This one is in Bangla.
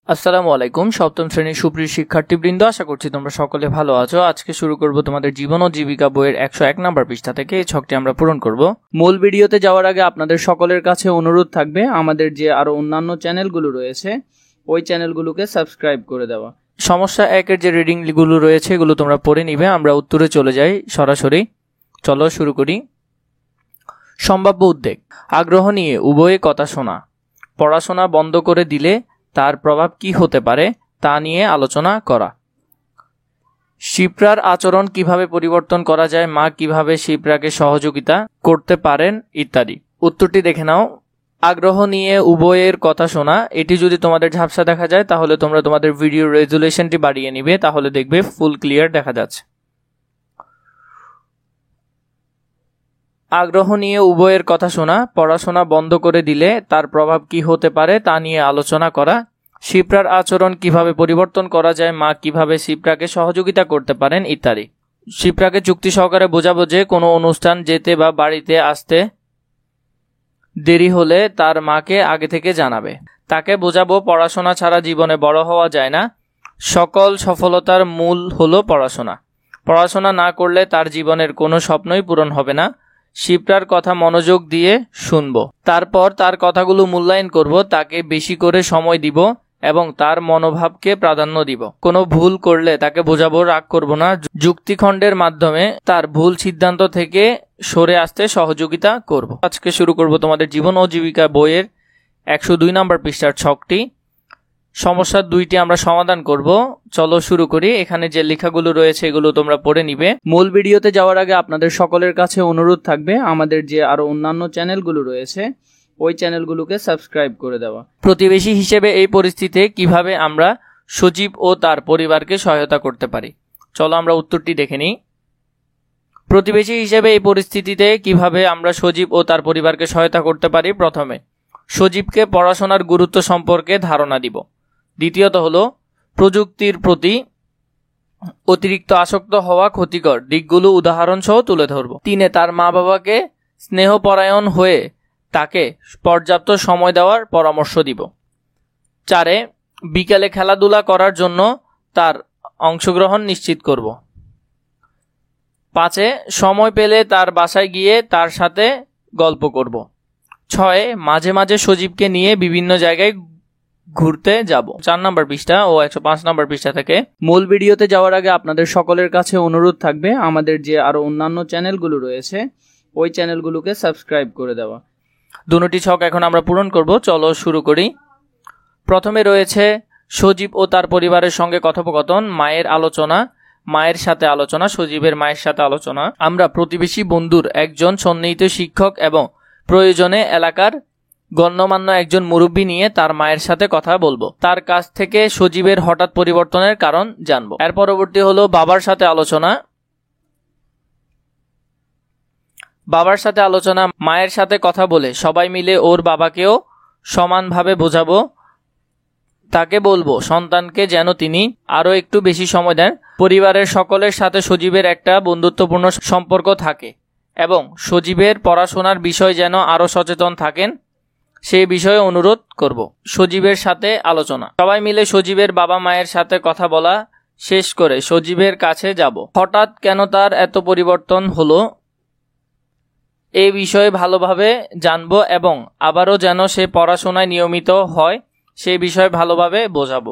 আসসালামু আলাইকুম সপ্তম শ্রেণীর সুপ্রিয় শিক্ষার্থীবৃন্দ, আশা করছি তোমরা সকলে ভালো আছো। আজকে শুরু করব তোমাদের জীবন ও জীবিকা বইয়ের 101 নম্বর পৃষ্ঠা থেকে। এই ছকটি আমরা পূরণ করব। মূল ভিডিওতে যাওয়ার আগে আপনাদের সকলের কাছে অনুরোধ থাকবে আমাদের যে আরো অন্যান্য চ্যানেলগুলো রয়েছে ওই চ্যানেলগুলোকে সাবস্ক্রাইব করে দেওয়া। সমস্যা 1-এর যে রিডিংগুলো রয়েছে এগুলো তোমরা পড়ে নিবে। আমরা উত্তরে চলে যাই সরাসরি। চলো শুরু করি। সম্ভাব্য উদ্বেগ। আগ্রহ নিয়ে উভয়ে কথা শোনা। পড়াশোনা বন্ধ করে দিলে তার প্রভাব কি হতে পারে তা নিয়ে আলোচনা করা। শিপ্রার আচরণ কিভাবে পরিবর্তন করা যায়, মা কিভাবে শিপ্রাকে সহযোগিতা করতে পারেন ইত্যাদি। উত্তরটি দেখে নাও। আগ্রহ নিয়ে উভয়ের কথা শোনা, এটি যদি তোমাদের ঝাপসা দেখা যায় তাহলে তোমরা তোমাদের ভিডিও রেজুলেশনটি বাড়িয়ে নিবে, তাহলে দেখবে ফুল ক্লিয়ার দেখা যাচ্ছে। আগ্রহ নিয়ে উভয়ের কথা শোনা, পড়াশোনা বন্ধ করে দিলে তার প্রভাব কি হতে পারে তা নিয়ে আলোচনা করা। শিপ্রার আচরণ কিভাবে পরিবর্তন করা যায়, মা কিভাবে শিপ্রাকে সহযোগিতা করতে পারেন ইত্যাদি। শিপ্রাকে যুক্তি সহকারে বোঝাবো যে কোনো অনুষ্ঠান যেতে বা বাড়িতে আসতে দেরি হলে তার মাকে আগে থেকে জানাবে। তাকে বোঝাবো পড়াশোনা ছাড়া জীবনে বড় হওয়া যায় না, সকল সফলতার মূল হলো পড়াশোনা। পড়াশোনা না করলে তার জীবনের কোনো স্বপ্নই পূরণ হবে না। শিপ্রার কথা মনোযোগ দিয়ে শুনবো, তারপর তার কথাগুলো মূল্যায়ন করব, তাকে বেশি করে সময় দিব এবং তার মনোভাবকে প্রাধান্য দিব। কোনো ভুল করলে তাকে বোঝাবো, রাগ করব না। যুক্তিখণ্ডের মাধ্যমে তার ভুল সিদ্ধান্ত থেকে সরে আসতে সহযোগিতা করব। আজকে শুরু করব তোমাদের জীবন ও জীবিকা বইয়ের 102 নম্বর পৃষ্ঠার ছকটি। সমস্যার 2টি আমরা সমাধান করব। চলো শুরু করি। এখানে যে লেখাগুলো রয়েছে এগুলো তোমরা পড়ে নিবে। মূল ভিডিওতে যাওয়ার আগে আপনাদের সকলের কাছে অনুরোধ থাকবে আমাদের যে আরো অন্যান্য চ্যানেলগুলো রয়েছে ওই চ্যানেলগুলোকে সাবস্ক্রাইব করে দেওয়া। প্রতিবেশী হিসেবে এই পরিস্থিতিতে কিভাবে আমরা সজীব ও তার পরিবারকে সহায়তা করতে পারি। চলো আমরা উত্তরটি দেখে নিই। প্রতিবেশী হিসেবে এই পরিস্থিতিতে কিভাবে আমরা সজীব ও তার পরিবারকে সহায়তা করতে পারি। প্রথমে সজীবকে পড়াশোনার গুরুত্ব সম্পর্কে ধারণা দিব। দ্বিতীয়ত হলো প্রযুক্তির প্রতি অতিরিক্ত আসক্ত হওয়া ক্ষতিকর দিকগুলো উদাহরণ সহ তুলে ধরব। 3 তার মা বাবাকে স্নেহপরায়ণ হয়ে তাকে পর্যাপ্ত সময় দেওয়ার পরামর্শ দিব। 4 বিকেলে খেলাধুলা করার জন্য তার অংশগ্রহণ নিশ্চিত করব। 5 সময় পেলে তার বাসায় গিয়ে তার সাথে গল্প করব। 6 মাঝে মাঝে সজীবকে নিয়ে বিভিন্ন জায়গায় ঘুরতে যাব। 4 নম্বর পৃষ্ঠা ও 105 নম্বর পৃষ্ঠা থেকে। মূল ভিডিওতে যাওয়ার আগে আপনাদের সকলের কাছে অনুরোধ থাকবে আমাদের যে আরো অন্যান্য চ্যানেলগুলো রয়েছে ওই চ্যানেলগুলোকে সাবস্ক্রাইব করে দেওয়া। দুটি ছক এখন আমরা পূরণ করব। চলো শুরু করি। প্রথমে রয়েছে সজীব ও তার পরিবারের সঙ্গে কথোপকথন। মায়ের সাথে আলোচনা, সজীবের মায়ের সাথে আলোচনা। আমরা প্রতিবেশী বন্ধুর একজন সন্নিহিত শিক্ষক এবং প্রয়োজনে এলাকার গণ্যমান্য একজন মুরব্বী নিয়ে তার মায়ের সাথে কথা বলবো। তার কাছ থেকে সজীবের হঠাৎ পরিবর্তনের কারণ জানবো। এর পরবর্তী হলো বাবার সাথে আলোচনা। মায়ের সাথে কথা বলে সবাই মিলে ওর বাবাকেও সমানভাবে বোঝাবো। তাকে বলবো সন্তানকে যেন তিনি আরো একটু বেশি সময় দেন। পরিবারের সকলের সাথে সজীবের একটা বন্ধুত্বপূর্ণ সম্পর্ক থাকে এবং সজীবের পড়াশোনার বিষয় যেন আরো সচেতন থাকেন সেই বিষয়ে অনুরোধ করব। সজীবের সাথে আলোচনা। সবাই মিলে সজীবের বাবা মায়ের সাথে কথা বলা শেষ করে সজীবের কাছে যাব। হঠাৎ কেন তার এত পরিবর্তন হলো এই বিষয়ে ভালোভাবে জানবো এবং আবারও যেন সে পড়াশোনায় নিয়মিত হয় সেই বিষয়ে ভালোভাবে বোঝাবো।